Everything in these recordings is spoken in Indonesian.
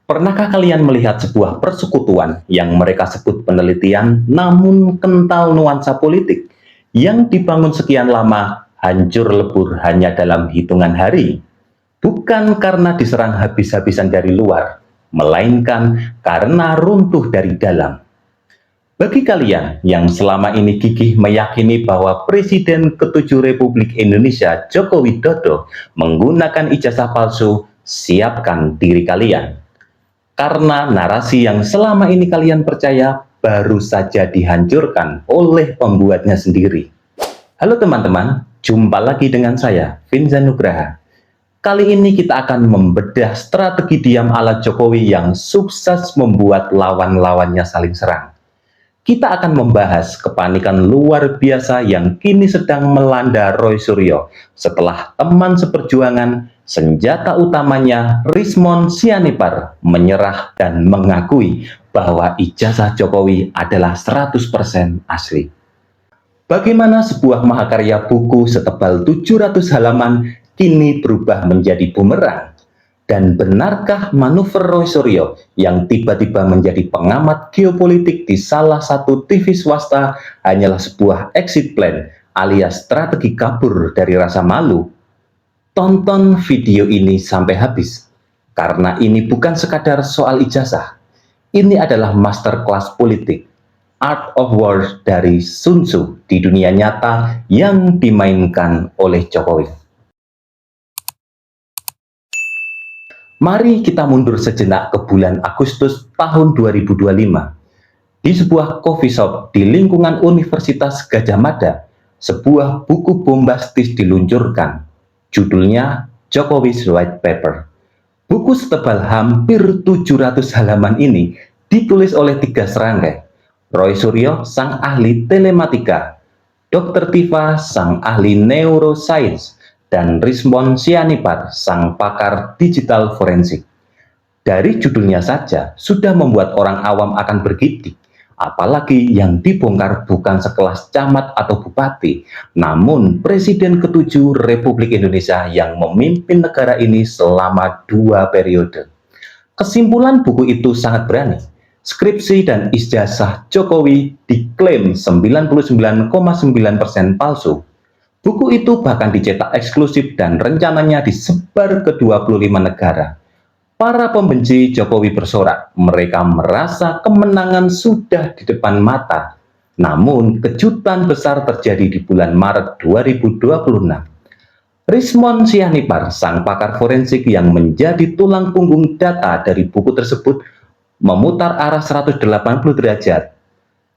Pernahkah kalian melihat sebuah persekutuan yang mereka sebut penelitian, namun kental nuansa politik, yang dibangun sekian lama, hancur lebur hanya dalam hitungan hari? Bukan karena diserang habis-habisan dari luar, melainkan karena runtuh dari dalam. Bagi kalian yang selama ini gigih meyakini bahwa Presiden ke-7 Republik Indonesia Joko Widodo menggunakan ijazah palsu, siapkan diri kalian. Karena narasi yang selama ini kalian percaya baru saja dihancurkan oleh pembuatnya sendiri. Halo teman-teman, jumpa lagi dengan saya, Vinza Nugraha. Kali ini kita akan membedah strategi diam ala Jokowi yang sukses membuat lawan-lawannya saling serang. Kita akan membahas kepanikan luar biasa yang kini sedang melanda Roy Suryo setelah teman seperjuangan, senjata utamanya Rismon Sianipar menyerah dan mengakui bahwa ijazah Jokowi adalah 100% asli. Bagaimana sebuah mahakarya buku setebal 700 halaman kini berubah menjadi bumerang? Dan benarkah manuver Roy Suryo yang tiba-tiba menjadi pengamat geopolitik di salah satu TV swasta hanyalah sebuah exit plan alias strategi kabur dari rasa malu? Tonton video ini sampai habis, karena ini bukan sekadar soal ijazah. Ini adalah masterclass politik, Art of War dari Sun Tzu di dunia nyata yang dimainkan oleh Jokowi. Mari kita mundur sejenak ke bulan Agustus tahun 2025. Di sebuah coffee shop di lingkungan Universitas Gadjah Mada, sebuah buku bombastis diluncurkan. Judulnya Jokowi's White Paper. Buku setebal hampir 700 halaman ini ditulis oleh 3 serangkai. Roy Suryo, sang ahli telematika, Dr. Tifa, sang ahli neuroscience, dan Rismon Sianipar, sang pakar digital forensik. Dari judulnya saja sudah membuat orang awam akan bergidik, apalagi yang dibongkar bukan sekelas camat atau bupati, namun Presiden ke-7 Republik Indonesia yang memimpin negara ini selama 2 periode. Kesimpulan buku itu sangat berani. Skripsi dan ijazah Jokowi diklaim 99,9% palsu. Buku itu bahkan dicetak eksklusif dan rencananya disebar ke 25 negara. Para pembenci Jokowi bersorak, mereka merasa kemenangan sudah di depan mata. Namun, kejutan besar terjadi di bulan Maret 2026. Rismon Sianipar, sang pakar forensik yang menjadi tulang punggung data dari buku tersebut, memutar arah 180 derajat.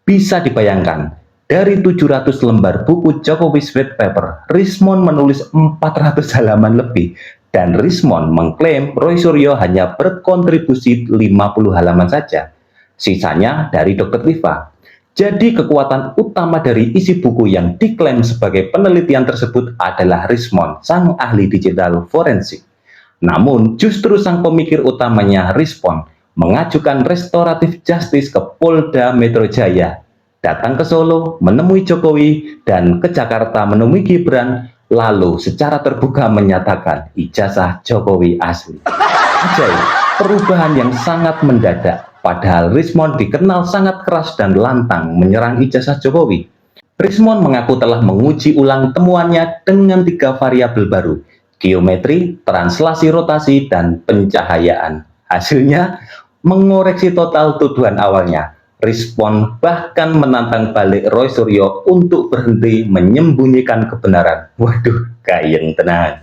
Bisa dibayangkan, dari 700 lembar buku Jokowi's White Paper, Rismon menulis 400 halaman lebih, dan Rismon mengklaim Roy Suryo hanya berkontribusi 50 halaman saja. Sisanya dari Dr. Tifa. Jadi kekuatan utama dari isi buku yang diklaim sebagai penelitian tersebut adalah Rismon, sang ahli digital forensik. Namun justru sang pemikir utamanya Rismon mengajukan restoratif justice ke Polda Metro Jaya, datang ke Solo menemui Jokowi, dan ke Jakarta menemui Gibran, lalu secara terbuka menyatakan ijazah Jokowi asli. Ajaib, perubahan yang sangat mendadak, padahal Rismon dikenal sangat keras dan lantang menyerang ijazah Jokowi. Rismon mengaku telah menguji ulang temuannya dengan 3 variabel baru, geometri, translasi rotasi, dan pencahayaan. Hasilnya mengoreksi total tuduhan awalnya. Rismon bahkan menantang balik Roy Suryo untuk berhenti menyembunyikan kebenaran. Waduh, kayeng tenang.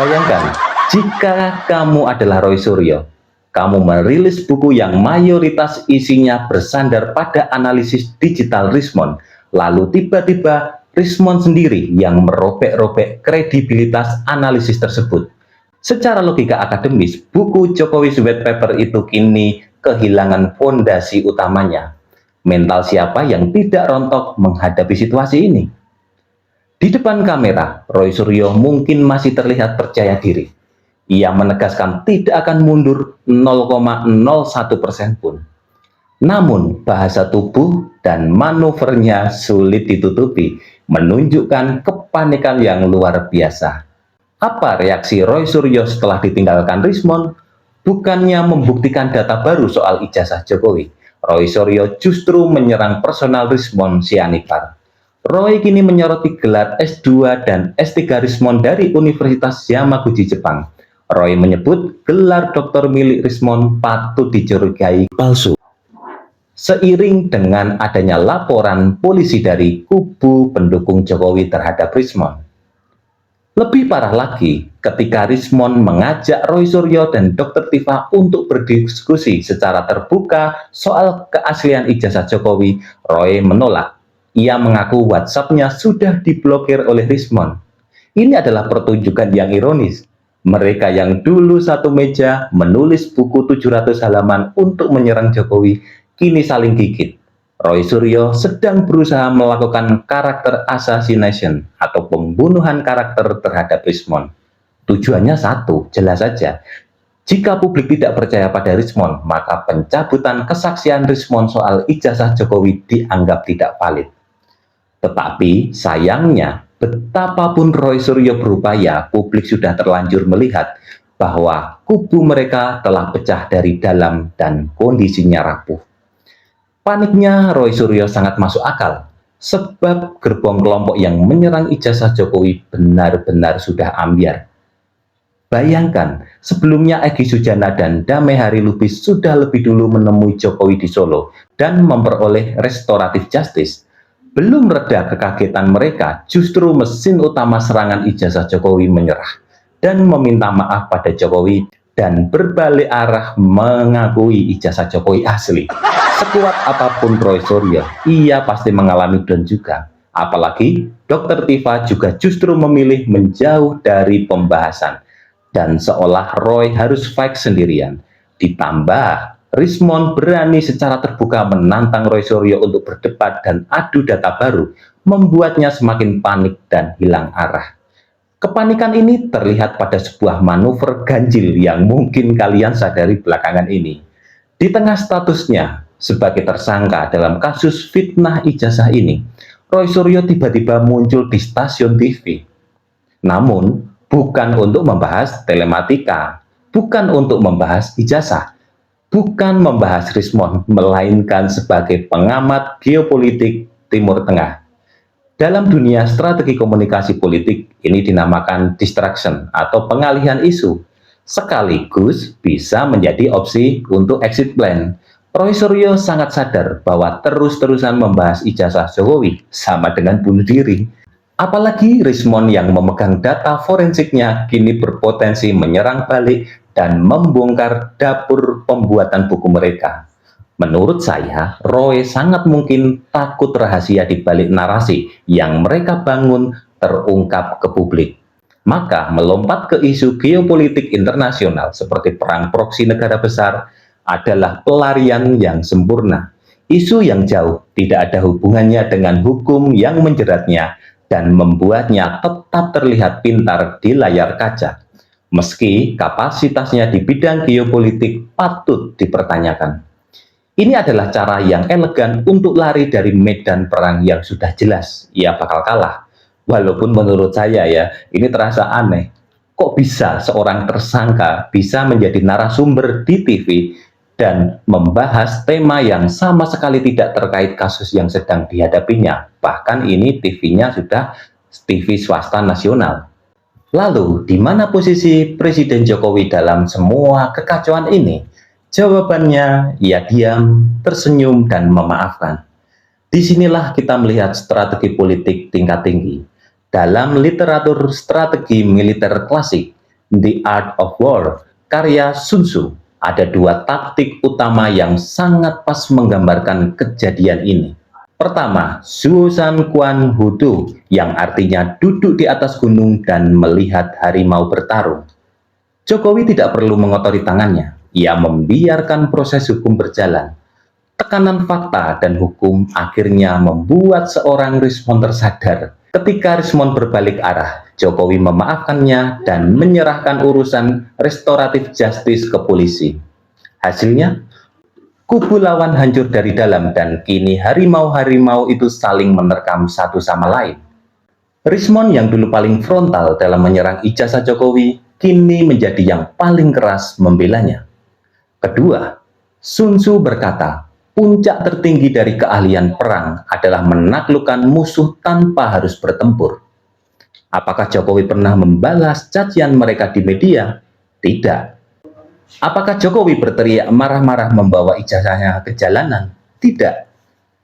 Bayangkan, jika kamu adalah Roy Suryo, kamu merilis buku yang mayoritas isinya bersandar pada analisis digital Rismon, lalu tiba-tiba Rismon sendiri yang merobek-robek kredibilitas analisis tersebut. Secara logika akademis, buku Jokowi's White Paper itu kini kehilangan fondasi utamanya. Mental siapa yang tidak rontok menghadapi situasi ini? Di depan kamera, Roy Suryo mungkin masih terlihat percaya diri. Ia menegaskan tidak akan mundur 0,01% pun. Namun, bahasa tubuh dan manuvernya sulit ditutupi, menunjukkan kepanikan yang luar biasa. Apa reaksi Roy Suryo setelah ditinggalkan Rismon? Bukannya membuktikan data baru soal ijazah Jokowi, Roy Suryo justru menyerang personal Rismon Sianipar. Roy kini menyoroti gelar S2 dan S3 Rismon dari Universitas Yamaguchi, Jepang. Roy menyebut gelar doktor milik Rismon patut dicurigai palsu. Seiring dengan adanya laporan polisi dari kubu pendukung Jokowi terhadap Rismon. Lebih parah lagi, ketika Rismon mengajak Roy Suryo dan Dr. Tifa untuk berdiskusi secara terbuka soal keaslian ijazah Jokowi, Roy menolak. Ia mengaku WhatsApp-nya sudah diblokir oleh Rismon. Ini adalah pertunjukan yang ironis. Mereka yang dulu satu meja menulis buku 700 halaman untuk menyerang Jokowi, kini saling gigit. Roy Suryo sedang berusaha melakukan karakter assassination atau pembunuhan karakter terhadap Rismon. Tujuannya satu, jelas saja. Jika publik tidak percaya pada Rismon, maka pencabutan kesaksian Rismon soal ijazah Jokowi dianggap tidak valid. Tetapi sayangnya, betapapun Roy Suryo berupaya, publik sudah terlanjur melihat bahwa kubu mereka telah pecah dari dalam dan kondisinya rapuh. Paniknya Roy Suryo sangat masuk akal, sebab gerbong kelompok yang menyerang ijazah Jokowi benar-benar sudah ambyar. Bayangkan, sebelumnya Egy Sujana dan Damai Hari Lubis sudah lebih dulu menemui Jokowi di Solo dan memperoleh restoratif justice. Belum reda kekagetan mereka, justru mesin utama serangan ijazah Jokowi menyerah dan meminta maaf pada Jokowi dan berbalik arah mengakui ijazah Jokowi asli. Sekuat apapun Roy Suryo, ia pasti mengalami down juga. Apalagi Dr. Tifa juga justru memilih menjauh dari pembahasan. Dan seolah Roy harus fight sendirian. Ditambah, Rismon berani secara terbuka menantang Roy Suryo untuk berdebat dan adu data baru, membuatnya semakin panik dan hilang arah. Kepanikan ini terlihat pada sebuah manuver ganjil yang mungkin kalian sadari belakangan ini. Di tengah statusnya sebagai tersangka dalam kasus fitnah ijazah ini, Roy Suryo tiba-tiba muncul di stasiun TV. Namun, bukan untuk membahas telematika, bukan untuk membahas ijazah, bukan membahas Rismon, melainkan sebagai pengamat geopolitik Timur Tengah. Dalam dunia strategi komunikasi politik, ini dinamakan distraction atau pengalihan isu, sekaligus bisa menjadi opsi untuk exit plan. Roy Suryo sangat sadar bahwa terus-terusan membahas ijazah Jokowi sama dengan bunuh diri. Apalagi Rismon yang memegang data forensiknya kini berpotensi menyerang balik dan membongkar dapur pembuatan buku mereka. Menurut saya, Roy sangat mungkin takut rahasia di balik narasi yang mereka bangun terungkap ke publik. Maka melompat ke isu geopolitik internasional seperti perang proksi negara besar adalah pelarian yang sempurna. Isu yang jauh tidak ada hubungannya dengan hukum yang menjeratnya dan membuatnya tetap terlihat pintar di layar kaca. Meski kapasitasnya di bidang geopolitik patut dipertanyakan. Ini adalah cara yang elegan untuk lari dari medan perang yang sudah jelas ia bakal kalah. Walaupun menurut saya ya, ini terasa aneh. Kok bisa seorang tersangka bisa menjadi narasumber di TV dan membahas tema yang sama sekali tidak terkait kasus yang sedang dihadapinya. Bahkan ini TV-nya sudah TV swasta nasional. Lalu, di mana posisi Presiden Jokowi dalam semua kekacauan ini? Jawabannya, ia diam, tersenyum, dan memaafkan. Disinilah kita melihat strategi politik tingkat tinggi. Dalam literatur strategi militer klasik, The Art of War, karya Sun Tzu, ada dua taktik utama yang sangat pas menggambarkan kejadian ini. Pertama, Suosan Quan Hudu, yang artinya duduk di atas gunung dan melihat harimau bertarung. Jokowi tidak perlu mengotori tangannya, ia membiarkan proses hukum berjalan. Tekanan fakta dan hukum akhirnya membuat seorang Rismon tersadar. Ketika Rismon berbalik arah, Jokowi memaafkannya dan menyerahkan urusan restoratif justice ke polisi. Hasilnya, kubu lawan hancur dari dalam dan kini harimau-harimau itu saling menerkam satu sama lain. Rismon yang dulu paling frontal dalam menyerang ijazah Jokowi, kini menjadi yang paling keras membelanya. Kedua, Sun Tzu berkata, puncak tertinggi dari keahlian perang adalah menaklukkan musuh tanpa harus bertempur. Apakah Jokowi pernah membalas cacian mereka di media? Tidak. Apakah Jokowi berteriak marah-marah membawa ijazahnya ke jalanan? Tidak.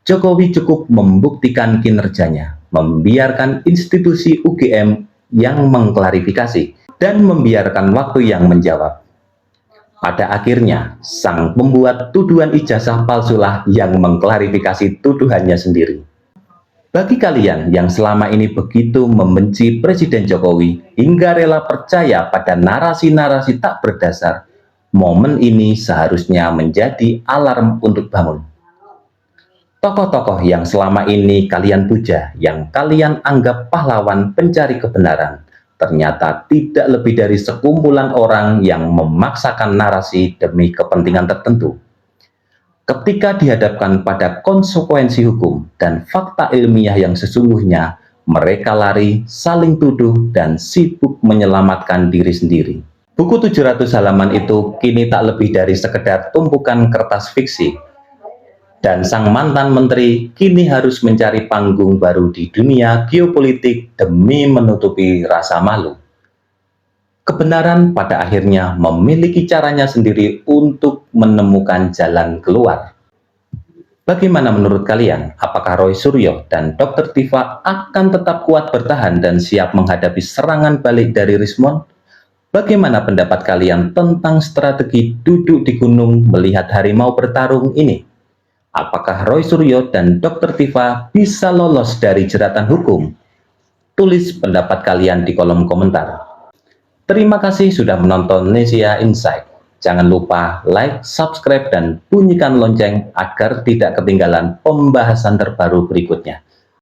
Jokowi cukup membuktikan kinerjanya, membiarkan institusi UGM yang mengklarifikasi, dan membiarkan waktu yang menjawab. Pada akhirnya, sang pembuat tuduhan ijazah palsulah yang mengklarifikasi tuduhannya sendiri. Bagi kalian yang selama ini begitu membenci Presiden Jokowi hingga rela percaya pada narasi-narasi tak berdasar, momen ini seharusnya menjadi alarm untuk bangun. Tokoh-tokoh yang selama ini kalian puja, yang kalian anggap pahlawan pencari kebenaran, ternyata tidak lebih dari sekumpulan orang yang memaksakan narasi demi kepentingan tertentu. Ketika dihadapkan pada konsekuensi hukum dan fakta ilmiah yang sesungguhnya, mereka lari, saling tuduh, dan sibuk menyelamatkan diri sendiri. Buku 700 halaman itu kini tak lebih dari sekedar tumpukan kertas fiksi. Dan sang mantan menteri kini harus mencari panggung baru di dunia geopolitik demi menutupi rasa malu. Kebenaran pada akhirnya memiliki caranya sendiri untuk menemukan jalan keluar. Bagaimana menurut kalian? Apakah Roy Suryo dan Dr. Tifa akan tetap kuat bertahan dan siap menghadapi serangan balik dari Rismon? Bagaimana pendapat kalian tentang strategi duduk di gunung melihat harimau bertarung ini? Apakah Roy Suryo dan Dr. Tifa bisa lolos dari jeratan hukum? Tulis pendapat kalian di kolom komentar. Terima kasih sudah menonton Nesia Insight. Jangan lupa like, subscribe, dan bunyikan lonceng agar tidak ketinggalan pembahasan terbaru berikutnya.